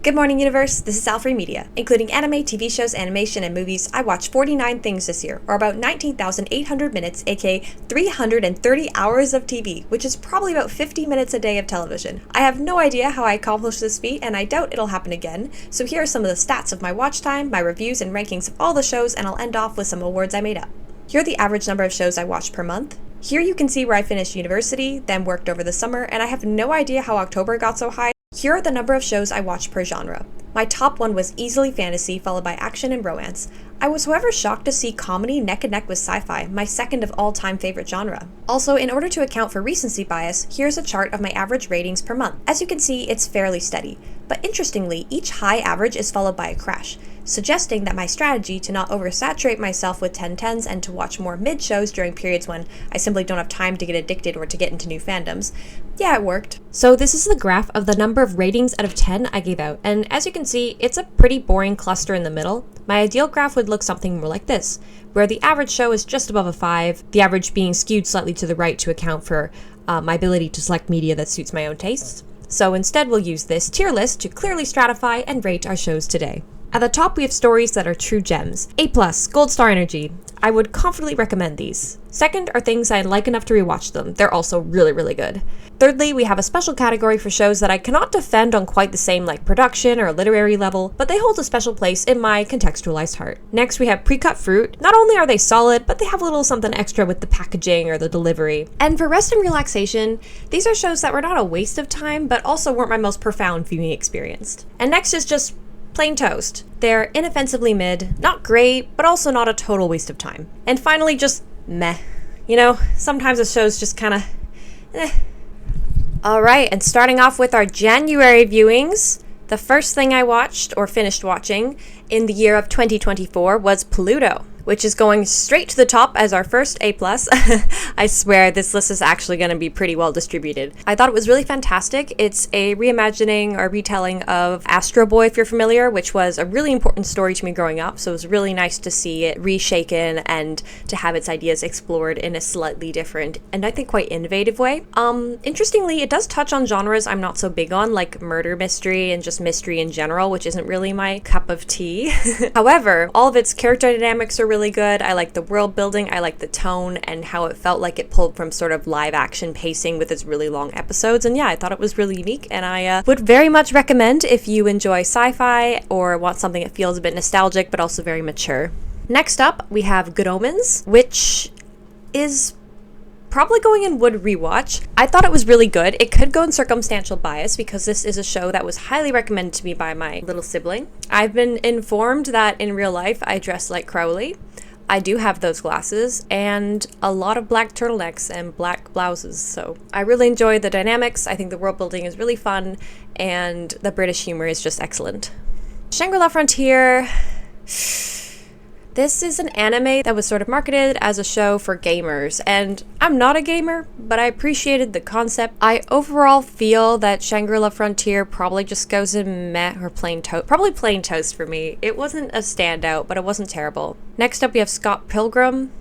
Good morning, universe. This is Alfrey Media. Including anime, TV shows, animation, and movies, I watched 49 things this year, or about 19,800 minutes, aka 330 hours of TV, which is probably about 50 minutes a day of television. I have no idea how I accomplished this feat, and I doubt it'll happen again, so here are some of the stats of my watch time, my reviews, and rankings of all the shows, and I'll end off with some awards I made up. Here are the average number of shows I watched per month. Here you can see where I finished university, then worked over the summer, and I have no idea how October got so high. Here are the number of shows I watched per genre. My top one was easily fantasy, followed by action and romance. I was however shocked to see comedy neck and neck with sci-fi, my second of all-time favorite genre. Also, in order to account for recency bias, here's a chart of my average ratings per month. As you can see, it's fairly steady. But interestingly, each high average is followed by a crash, suggesting that my strategy to not oversaturate myself with 10/10s and to watch more mid shows during periods when I simply don't have time to get addicted or to get into new fandoms, yeah, it worked. So this is the graph of the number of ratings out of 10 I gave out, and as you can see, it's a pretty boring cluster in the middle. My ideal graph would look something more like this, where the average show is just above a 5, the average being skewed slightly to the right to account for my ability to select media that suits my own tastes. So instead we'll use this tier list to clearly stratify and rate our shows today. At the top we have stories that are true gems. A+, Gold Star Energy. I would confidently recommend these. Second are things I like enough to rewatch them. They're also really good. Thirdly, we have a special category for shows that I cannot defend on quite the same like production or literary level, but they hold a special place in my contextualized heart. Next, we have pre-cut fruit. Not only are they solid, but they have a little something extra with the packaging or the delivery. And for rest and relaxation, these are shows that were not a waste of time, but also weren't my most profound viewing experience. And next is just plain toast. They're inoffensively mid, not great, but also not a total waste of time. And finally, just meh. You know, sometimes a show's just kinda eh. Alright, and starting off with our January viewings, the first thing I watched, or finished watching, in the year of 2024 was Pluto, which is going straight to the top as our first A+. I swear this list is actually going to be pretty well distributed. I thought it was really fantastic. It's a reimagining or retelling of Astro Boy, if you're familiar, which was a really important story to me growing up, so it was really nice to see it reshaken and to have its ideas explored in a slightly different and I think quite innovative way. Interestingly, it does touch on genres I'm not so big on, like murder mystery and just mystery in general, which isn't really my cup of tea. However, all of its character dynamics are really good. I like the world building, I like the tone, and how it felt like it pulled from sort of live action pacing with its really long episodes. And yeah, I thought it was really unique, and I would very much recommend if you enjoy sci-fi or want something that feels a bit nostalgic but also very mature. Next up, we have Good Omens, which is probably going in would rewatch. I thought it was really good. It could go in circumstantial bias because this is a show that was highly recommended to me by my little sibling. I've been informed that in real life I dress like Crowley. I do have those glasses and a lot of black turtlenecks and black blouses, so I really enjoy the dynamics. I think the world building is really fun and the British humor is just excellent. Shangri-La Frontier. This is an anime that was sort of marketed as a show for gamers, and I'm not a gamer, but I appreciated the concept. I overall feel that Shangri-La Frontier probably just goes in meh or plain toast. Probably plain toast for me. It wasn't a standout, but it wasn't terrible. Next up, we have Scott Pilgrim.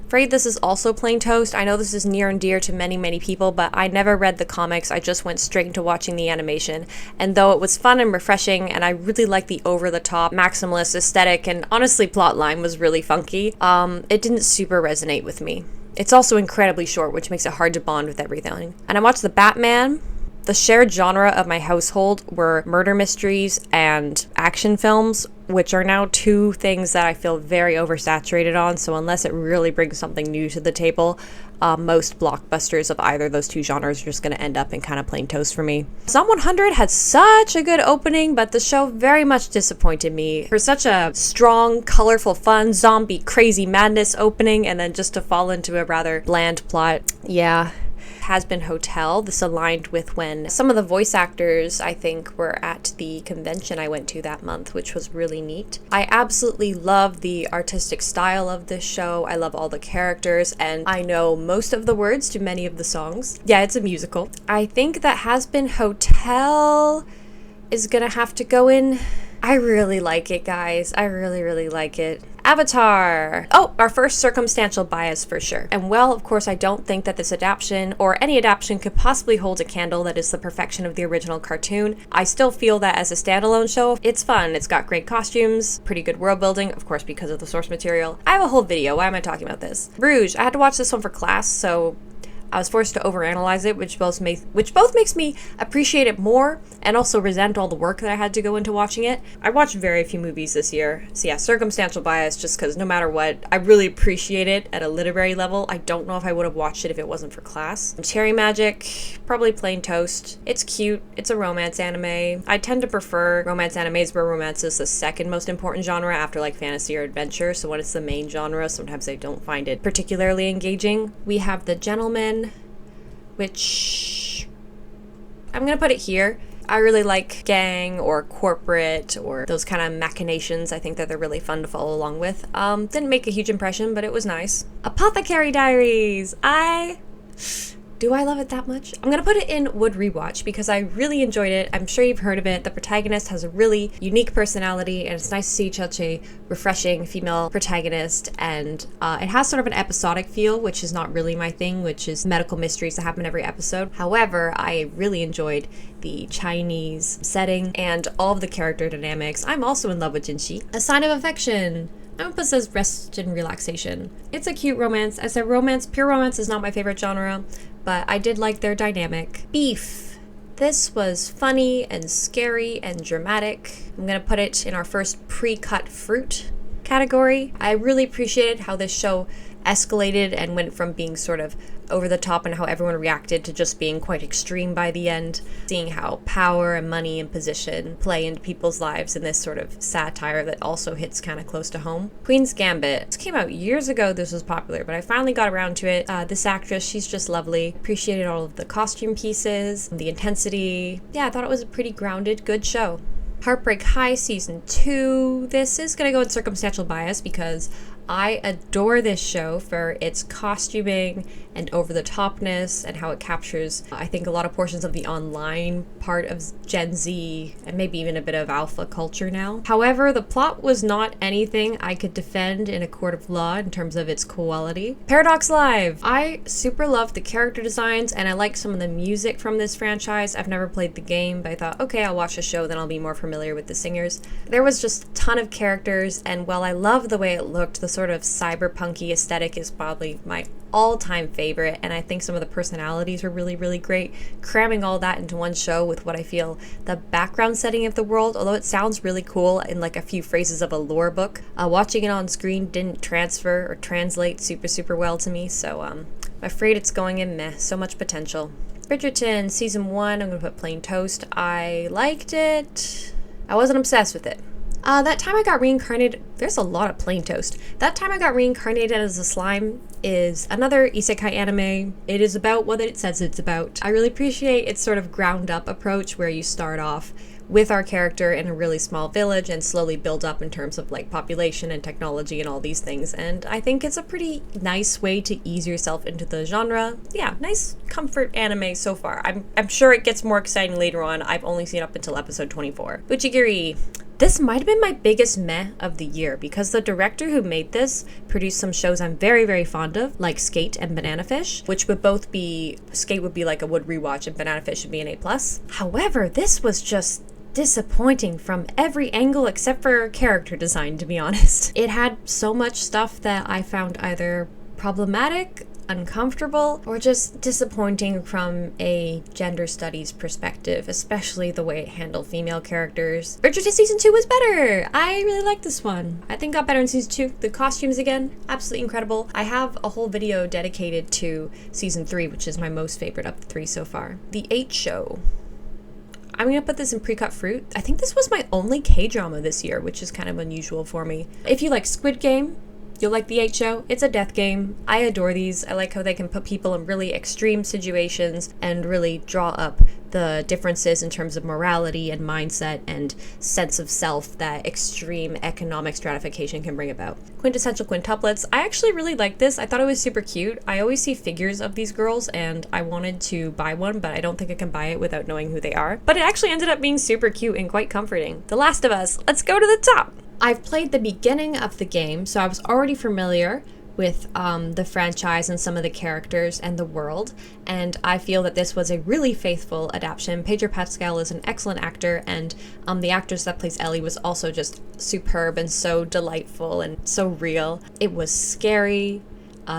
Afraid this is also plain toast. I know this is near and dear to many people, but I never read the comics. I just went straight into watching the animation. And though it was fun and refreshing, and I really liked the over-the-top maximalist aesthetic, and honestly plotline was really funky, it didn't super resonate with me. It's also incredibly short, which makes it hard to bond with everything. And I watched The Batman. The shared genre of my household were murder mysteries and action films, which are now two things that I feel very oversaturated on, so unless it really brings something new to the table, most blockbusters of either of those two genres are just going to end up in kind of plain toast for me. Zom 100 had such a good opening, but the show very much disappointed me. For such a strong, colorful, fun, zombie, crazy madness opening, and then just to fall into a rather bland plot, yeah. Hazbin Hotel. This aligned with when some of the voice actors, I think, were at the convention I went to that month, which was really neat. I absolutely love the artistic style of this show. I love all the characters, and I know most of the words to many of the songs. Yeah, it's a musical. I think that Hazbin Hotel is gonna have to go in. I really like it, guys. I really like it. Avatar. Oh, our first circumstantial bias for sure. And well, of course, I don't think that this adaptation or any adaptation could possibly hold a candle that is the perfection of the original cartoon. I still feel that as a standalone show, it's fun. It's got great costumes, pretty good world building, of course, because of the source material. I have a whole video. Why am I talking about this? Bruges. I had to watch this one for class, so I was forced to overanalyze it, which both makes me appreciate it more and also resent all the work that I had to go into watching it. I watched very few movies this year, so yeah, circumstantial bias, just because no matter what, I really appreciate it at a literary level. I don't know if I would have watched it if it wasn't for class. Cherry Magic, probably Plain Toast. It's cute. It's a romance anime. I tend to prefer romance animes where romance is the second most important genre after like fantasy or adventure, so when it's the main genre, sometimes I don't find it particularly engaging. We have The Gentleman, which I'm gonna put it here. I really like gang or corporate or those kind of machinations. I think that they're really fun to follow along with. Didn't make a huge impression, but it was nice. Apothecary Diaries. Do I love it that much? I'm gonna put it in would rewatch because I really enjoyed it. I'm sure you've heard of it. The protagonist has a really unique personality and it's nice to see such a refreshing female protagonist, and it has sort of an episodic feel, which is not really my thing, which is medical mysteries that happen every episode. However, I really enjoyed the Chinese setting and all of the character dynamics. I'm also in love with Jinxi. A Sign of Affection. Olympus says rest and relaxation. It's a cute romance. I said romance, pure romance is not my favorite genre, but I did like their dynamic. Beef. This was funny and scary and dramatic. I'm gonna put it in our first pre-cut fruit category. I really appreciated how this show escalated and went from being sort of over the top and how everyone reacted to just being quite extreme by the end. Seeing how power and money and position play into people's lives in this sort of satire that also hits kind of close to home. Queen's Gambit. This came out years ago. This was popular, but I finally got around to it. This actress, she's just lovely. Appreciated all of the costume pieces, the intensity. Yeah, I thought it was a pretty grounded, good show. Heartbreak High Season 2. This is gonna go in circumstantial bias because I adore this show for its costuming and over-the-topness and how it captures, I think, a lot of portions of the online part of Gen Z and maybe even a bit of alpha culture now. However, the plot was not anything I could defend in a court of law in terms of its quality. Paradox Live. I super loved the character designs and I like some of the music from this franchise. I've never played the game, but I thought, okay, I'll watch the show, then I'll be more familiar with the singers. There was just a ton of characters, and while I love the way it looked, the sort of cyberpunky aesthetic is probably my all-time favorite, and I think some of the personalities were really, really great. Cramming all that into one show with what I feel the background setting of the world, although it sounds really cool in like a few phrases of a lore book, watching it on screen didn't transfer or translate super well to me, so I'm afraid it's going in meh. So much potential. Bridgerton Season 1, I'm gonna put Plain Toast. I liked it. I wasn't obsessed with it. That Time I Got Reincarnated, there's a lot of Plain Toast. That Time I Got Reincarnated as a Slime is another isekai anime. It is about what it says it's about. I really appreciate its sort of ground up approach where you start off with our character in a really small village and slowly build up in terms of like population and technology and all these things. And I think it's a pretty nice way to ease yourself into the genre. Yeah, nice comfort anime so far. I'm sure it gets more exciting later on. I've only seen up until episode 24. Uchigiri. This might have been my biggest meh of the year because the director who made this produced some shows I'm very fond of, like Skate and Banana Fish, which would both be, Skate would be like a would rewatch and Banana Fish would be an A+. However, this was just disappointing from every angle except for character design, to be honest. It had so much stuff that I found either problematic, uncomfortable, or just disappointing from a gender studies perspective, especially the way it handled female characters. Bridgerton Season 2 was better! I really liked this one. I think it got better in Season 2. The costumes, again, absolutely incredible. I have a whole video dedicated to Season 3, which is my most favorite of the 3 so far. The 8 Show. I'm gonna put this in pre-cut fruit. I think this was my only K-drama this year, which is kind of unusual for me. If you like Squid Game, you'll like The 8 Show. It's a death game. I adore these. I like how they can put people in really extreme situations and really draw up the differences in terms of morality and mindset and sense of self that extreme economic stratification can bring about. Quintessential Quintuplets. I actually really like this. I thought it was super cute. I always see figures of these girls and I wanted to buy one, but I don't think I can buy it without knowing who they are. But it actually ended up being super cute and quite comforting. The Last of Us. Let's go to the top. I've played the beginning of the game, so I was already familiar with the franchise and some of the characters and the world, and I feel that this was a really faithful adaptation. Pedro Pascal is an excellent actor, and the actress that plays Ellie was also just superb and so delightful and so real. It was scary.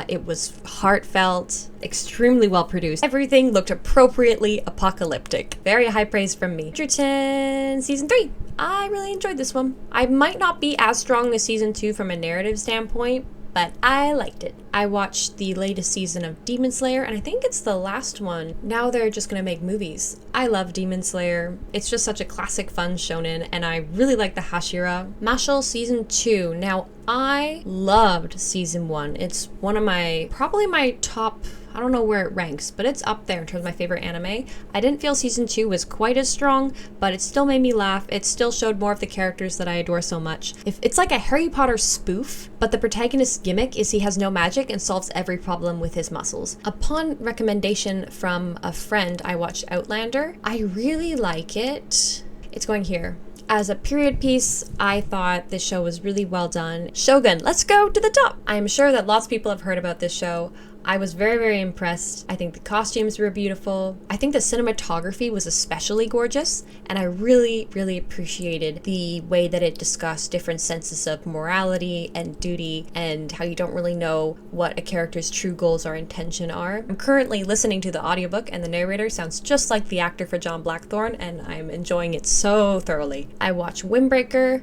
It was heartfelt, extremely well produced. Everything looked appropriately apocalyptic. Very high praise from me. Bridgerton Season 3. I really enjoyed this one. I might not be as strong as Season 2 from a narrative standpoint, but I liked it. I watched the latest season of Demon Slayer, and I think it's the last one. Now they're just gonna make movies. I love Demon Slayer. It's just such a classic fun shonen, and I really like the Hashira. Mashle Season 2. Now, I loved Season 1. It's one of probably my top, I don't know where it ranks, but it's up there in terms of my favorite anime. I didn't feel Season 2 was quite as strong, but it still made me laugh. It still showed more of the characters that I adore so much. It's like a Harry Potter spoof, but the protagonist's gimmick is he has no magic and solves every problem with his muscles. Upon recommendation from a friend, I watched Outlander. I really like it. It's going here. As a period piece, I thought this show was really well done. Shogun, let's go to the top! I am sure that lots of people have heard about this show. I was very, very impressed. I think the costumes were beautiful. I think the cinematography was especially gorgeous, and I really, really appreciated the way that it discussed different senses of morality and duty and how you don't really know what a character's true goals or intention are. I'm currently listening to the audiobook, and the narrator sounds just like the actor for John Blackthorne, and I'm enjoying it so thoroughly. I watched Windbreaker.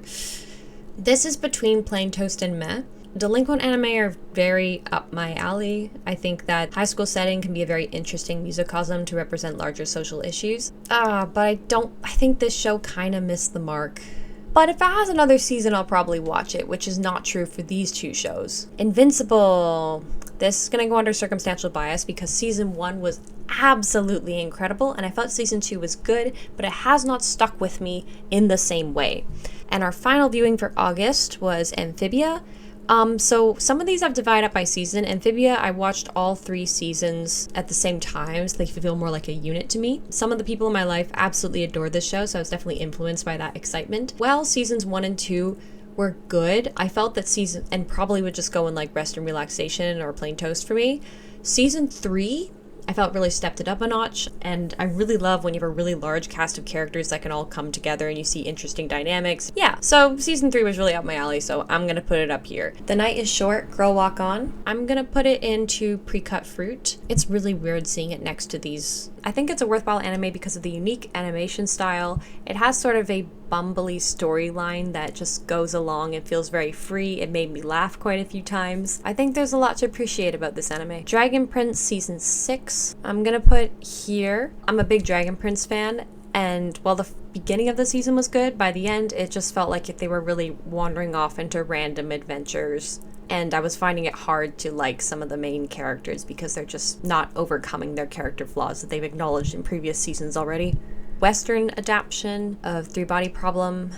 This is between Plain Toast and Meh. Delinquent anime are very up my alley. I think that high school setting can be a very interesting musicosm to represent larger social issues. But I think this show kind of missed the mark. But if it has another season, I'll probably watch it, which is not true for these two shows. Invincible. This is gonna go under circumstantial bias because season 1 was absolutely incredible, and I felt season 2 was good, but it has not stuck with me in the same way. And our final viewing for August was Amphibia. So some of these I've divided up by season. Amphibia, I watched all 3 seasons at the same time, so they feel more like a unit to me. Some of the people in my life absolutely adore this show, so I was definitely influenced by that excitement. While seasons 1 and 2 were good, I felt that and probably would just go in like rest and relaxation or Plain Toast for me. Season 3, I felt really stepped it up a notch, and I really love when you have a really large cast of characters that can all come together and you see interesting dynamics. Yeah, so season 3 was really up my alley, so I'm gonna put it up here. The Night is Short, Girl Walk On. I'm gonna put it into Pre-Cut Fruit. It's really weird seeing it next to these. I think it's a worthwhile anime because of the unique animation style. It has sort of a bumbly storyline that just goes along and feels very free. It made me laugh quite a few times. I think there's a lot to appreciate about this anime. Dragon Prince Season 6, I'm gonna put here. I'm a big Dragon Prince fan, and while the beginning of the season was good, by the end it just felt like they were really wandering off into random adventures. And I was finding it hard to like some of the main characters because they're just not overcoming their character flaws that they've acknowledged in previous seasons already. Western adaptation of Three Body Problem,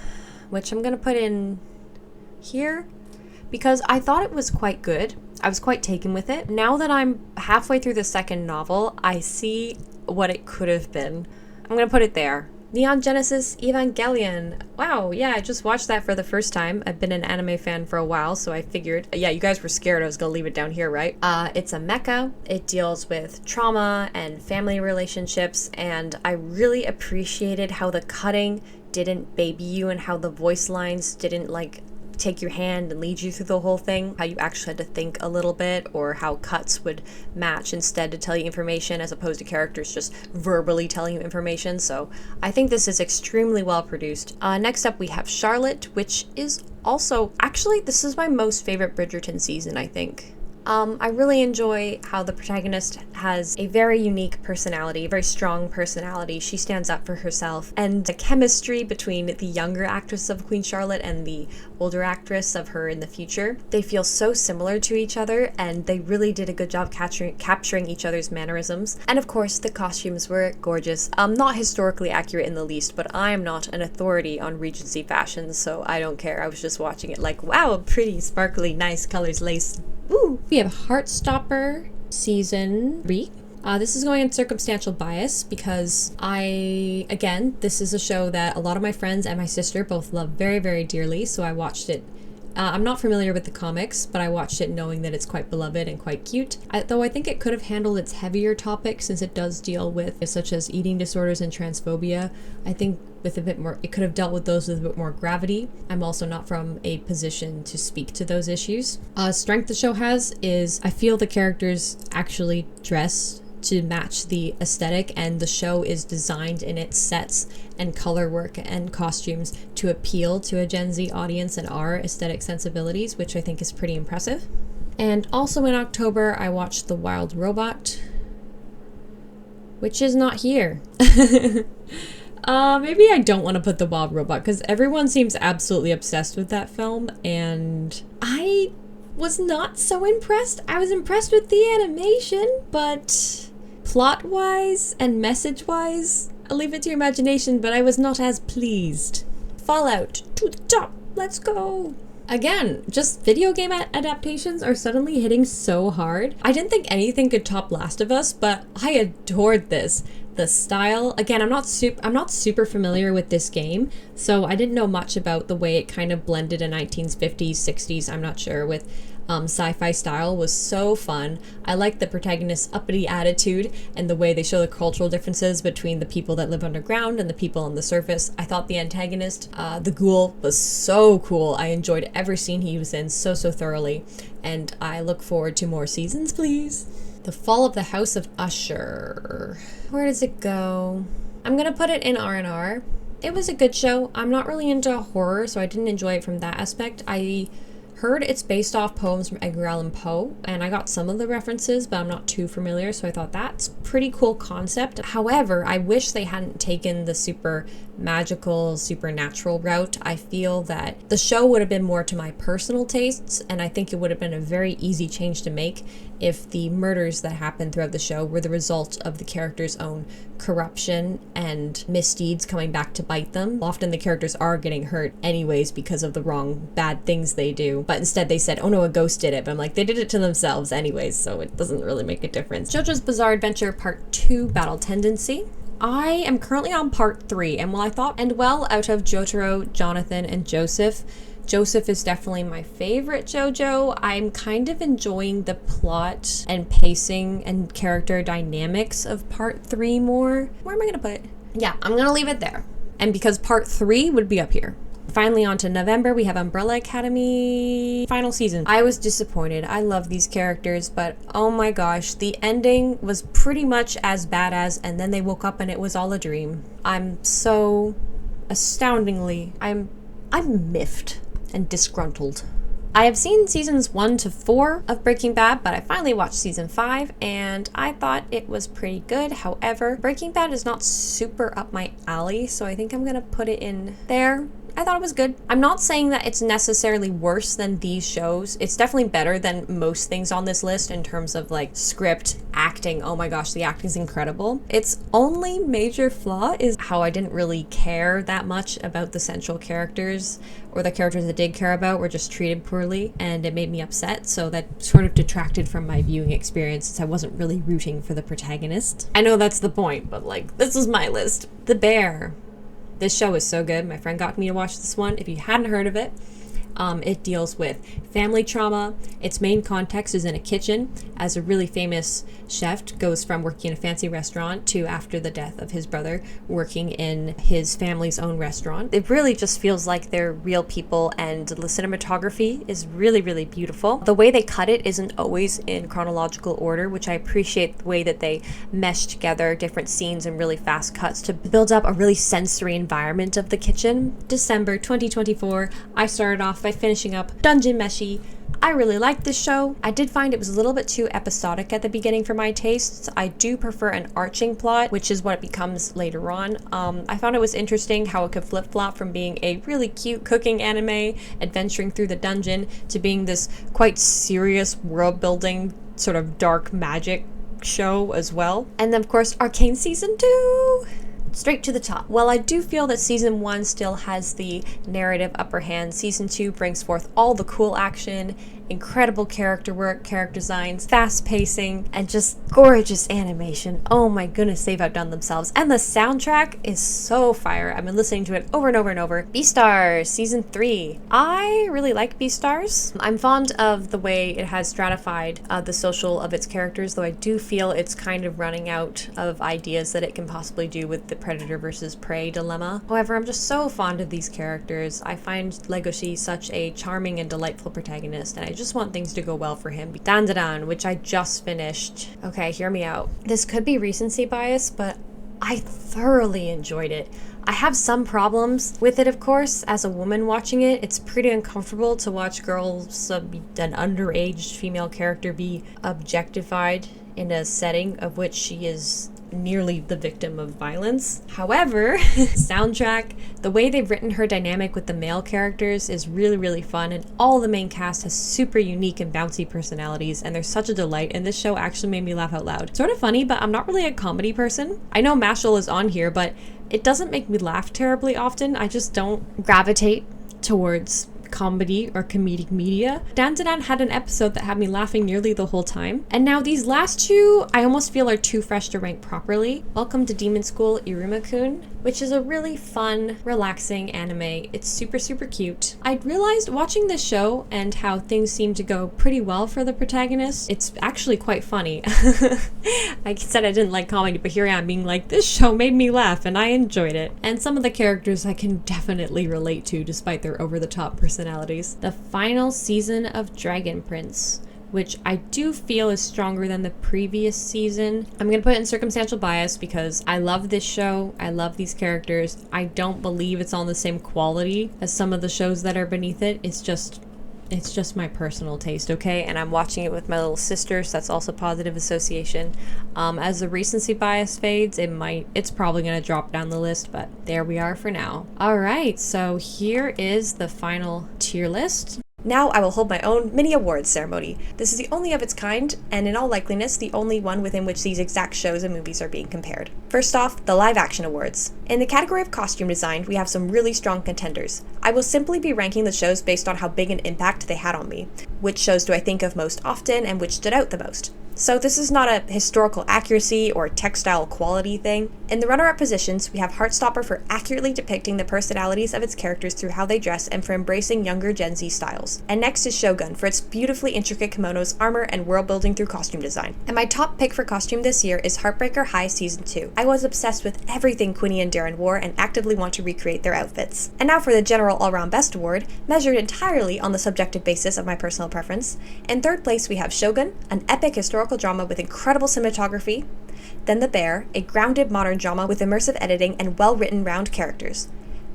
which I'm gonna put in here because I thought it was quite good. I was quite taken with it. Now that I'm halfway through the second novel, I see what it could have been. I'm gonna put it there. Neon Genesis Evangelion. Wow, yeah, I just watched that for the first time. I've been an anime fan for a while, so I figured, yeah, you guys were scared I was gonna leave it down here, right? It's a mecha. It deals with trauma and family relationships, and I really appreciated how the cutting didn't baby you and how the voice lines didn't like take your hand and lead you through the whole thing, how you actually had to think a little bit, or how cuts would match instead to tell you information as opposed to characters just verbally telling you information. So I think this is extremely well produced. Next up we have Charlotte, which is also, actually this is my most favorite Bridgerton season, I think. I really enjoy how the protagonist has a very unique personality, a very strong personality. She stands up for herself, and the chemistry between the younger actress of Queen Charlotte and the older actress of her in the future, they feel so similar to each other, and they really did a good job capturing each other's mannerisms. And of course, the costumes were gorgeous. Not historically accurate in the least, but I am not an authority on Regency fashion, so I don't care. I was just watching it like, wow, pretty, sparkly, nice colors, lace. Ooh. We have Heartstopper Season 3. This is going in circumstantial bias because this is a show that a lot of my friends and my sister both love very, very dearly, so I watched it. I'm not familiar with the comics, but I watched it knowing that it's quite beloved and quite cute. Though I think it could have handled its heavier topics since it does deal with such as eating disorders and transphobia. I think with a bit more, it could have dealt with those with a bit more gravity. I'm also not from a position to speak to those issues. Strength the show has is I feel the characters actually dress to match the aesthetic, and the show is designed in its sets and color work and costumes to appeal to a Gen Z audience and our aesthetic sensibilities, which I think is pretty impressive. And also in October, I watched The Wild Robot, which is not here. Maybe I don't want to put The Wild Robot because everyone seems absolutely obsessed with that film, and I was not so impressed. I was impressed with the animation, but plot-wise and message-wise, I'll leave it to your imagination, but I was not as pleased. Fallout, to the top, let's go! Again, just video game adaptations are suddenly hitting so hard. I didn't think anything could top Last of Us, but I adored this. The style, again, I'm not super familiar with this game, so I didn't know much about the way it kind of blended a 1950s, 60s, I'm not sure, with sci-fi style. Was so fun. I like the protagonist's uppity attitude and the way they show the cultural differences between the people that live underground and the people on the surface. I thought the antagonist, the ghoul, was so cool. I enjoyed every scene he was in so thoroughly, and I look forward to more seasons, please. The Fall of the House of Usher. Where does it go? I'm gonna put it in R&R. It was a good show. I'm not really into horror, so I didn't enjoy it from that aspect. I heard it's based off poems from Edgar Allan Poe, and I got some of the references, but I'm not too familiar, so I thought that's a pretty cool concept. However, I wish they hadn't taken the super magical, supernatural route. I feel that the show would have been more to my personal tastes, and I think it would have been a very easy change to make if the murders that happened throughout the show were the result of the characters' own corruption and misdeeds coming back to bite them. Often the characters are getting hurt anyways because of the wrong, bad things they do, but instead they said, oh no, a ghost did it, but I'm like, they did it to themselves anyways, so it doesn't really make a difference. JoJo's Bizarre Adventure Part 2, Battle Tendency. I am currently on Part 3, and while I thought end well out of Jotaro, Jonathan, and Joseph is definitely my favorite JoJo. I'm kind of enjoying the plot and pacing and character dynamics of Part 3 more. Where am I gonna put it? Yeah, I'm gonna leave it there. And because Part 3 would be up here. Finally, on to November, we have Umbrella Academy final season. I was disappointed. I love these characters, but oh my gosh, the ending was pretty much as bad as, and then they woke up and it was all a dream. I'm so astoundingly, I'm miffed and disgruntled. I have seen seasons 1 to 4 of Breaking Bad, but I finally watched season 5 and I thought it was pretty good. However, Breaking Bad is not super up my alley, so I think I'm gonna put it in there. I thought it was good. I'm not saying that it's necessarily worse than these shows. It's definitely better than most things on this list in terms of like script, acting. Oh my gosh, the acting's incredible. Its only major flaw is how I didn't really care that much about the central characters, or the characters I did care about were just treated poorly, and it made me upset, so that sort of detracted from my viewing experience since I wasn't really rooting for the protagonist. I know that's the point, but like, this was my list. The Bear. This show is so good. My friend got me to watch this one. If you hadn't heard of it, it deals with family trauma. Its main context is in a kitchen, as a really famous chef goes from working in a fancy restaurant to, after the death of his brother, working in his family's own restaurant. It really just feels like they're real people, and the cinematography is really, really beautiful. The way they cut it isn't always in chronological order, which I appreciate the way that they mesh together different scenes and really fast cuts to build up a really sensory environment of the kitchen. December 2024, I started off by finishing up Dungeon Meshi. I really liked this show. I did find it was a little bit too episodic at the beginning for my tastes. I do prefer an arching plot, which is what it becomes later on. I found it was interesting how it could flip-flop from being a really cute cooking anime, adventuring through the dungeon, to being this quite serious world-building, sort of dark magic show as well. And then, of course, Arcane Season 2! Straight to the top. While I do feel that season 1 still has the narrative upper hand, season 2 brings forth all the cool action incredible character work, character designs, fast pacing, and just gorgeous animation. Oh my goodness, they've outdone themselves. And the soundtrack is so fire. I've been listening to it over and over and over. Beastars Season 3. I really like Beastars. I'm fond of the way it has stratified the social of its characters, though I do feel it's kind of running out of ideas that it can possibly do with the predator versus prey dilemma. However, I'm just so fond of these characters. I find Legoshi such a charming and delightful protagonist, and I just want things to go well for him. Dandadan, which I just finished. Okay, hear me out. This could be recency bias, but I thoroughly enjoyed it. I have some problems with it, of course. As a woman watching it, it's pretty uncomfortable to watch girls, an underage female character, be objectified in a setting of which she is nearly the victim of violence. However, soundtrack, the way they've written her dynamic with the male characters is really, really fun, and all the main cast has super unique and bouncy personalities, and they're such a delight, and this show actually made me laugh out loud. Sort of funny, but I'm not really a comedy person. I know Mashal is on here, but it doesn't make me laugh terribly often. I just don't gravitate towards comedy or comedic media. Dandadan had an episode that had me laughing nearly the whole time, and now these last two I almost feel are too fresh to rank properly. Welcome to Demon School Iruma-kun, which is a really fun, relaxing anime. It's super, super cute. I realized watching this show and how things seem to go pretty well for the protagonist, it's actually quite funny. I said I didn't like comedy, but here I am being like, this show made me laugh and I enjoyed it. And some of the characters I can definitely relate to despite their over-the-top personalities. The final season of Dragon Prince, which I do feel is stronger than the previous season. I'm gonna put it in circumstantial bias because I love this show, I love these characters. I don't believe it's on the same quality as some of the shows that are beneath it. It's just my personal taste, okay? And I'm watching it with my little sister, so that's also positive association. As the recency bias fades, it's probably gonna drop down the list, but there we are for now. All right, so here is the final tier list. Now I will hold my own mini awards ceremony. This is the only of its kind, and in all likeliness, the only one within which these exact shows and movies are being compared. First off, the live action awards. In the category of costume design, we have some really strong contenders. I will simply be ranking the shows based on how big an impact they had on me. Which shows do I think of most often, and which stood out the most? So this is not a historical accuracy or textile quality thing. In the runner-up positions, we have Heartstopper for accurately depicting the personalities of its characters through how they dress and for embracing younger Gen Z styles. And next is Shogun for its beautifully intricate kimonos, armor, and world building through costume design. And my top pick for costume this year is Heartbreaker High Season 2. I was obsessed with everything Quinny and Darren wore and actively want to recreate their outfits. And now for the general all-round best award, measured entirely on the subjective basis of my personal preference. In third place we have Shogun, an epic historical drama with incredible cinematography. Then The Bear, a grounded modern drama with immersive editing and well-written round characters.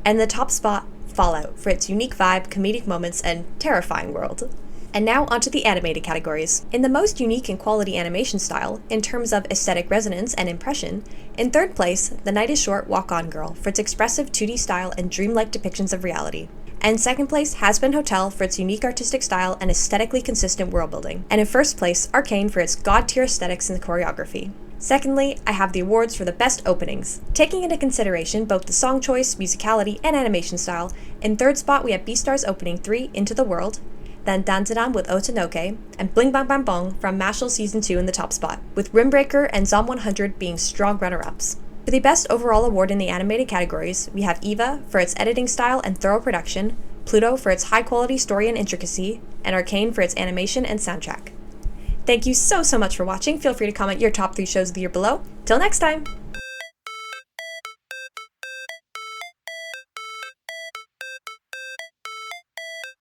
And the top spot, Fallout, for its unique vibe, comedic moments, and terrifying world. And now onto the animated categories. In the most unique and quality animation style, in terms of aesthetic resonance and impression, in third place, The Night is Short Walk On Girl for its expressive 2D style and dreamlike depictions of reality. And in second place, Hazbin Hotel for its unique artistic style and aesthetically consistent world building. And in first place, Arcane for its god-tier aesthetics and choreography. Secondly, I have the awards for the best openings. Taking into consideration both the song choice, musicality, and animation style, in third spot we have Beastars opening 3, Into the World, then Dandadan with Otonoke, and Bling Bang Bang Bong from Mashle Season 2 in the top spot, with Rimbreaker and Zom 100 being strong runner-ups. For the best overall award in the animated categories, we have Eva for its editing style and thorough production, Pluto for its high-quality story and intricacy, and Arcane for its animation and soundtrack. Thank you so much for watching. Feel free to comment your top 3 shows of the year below. Till next time!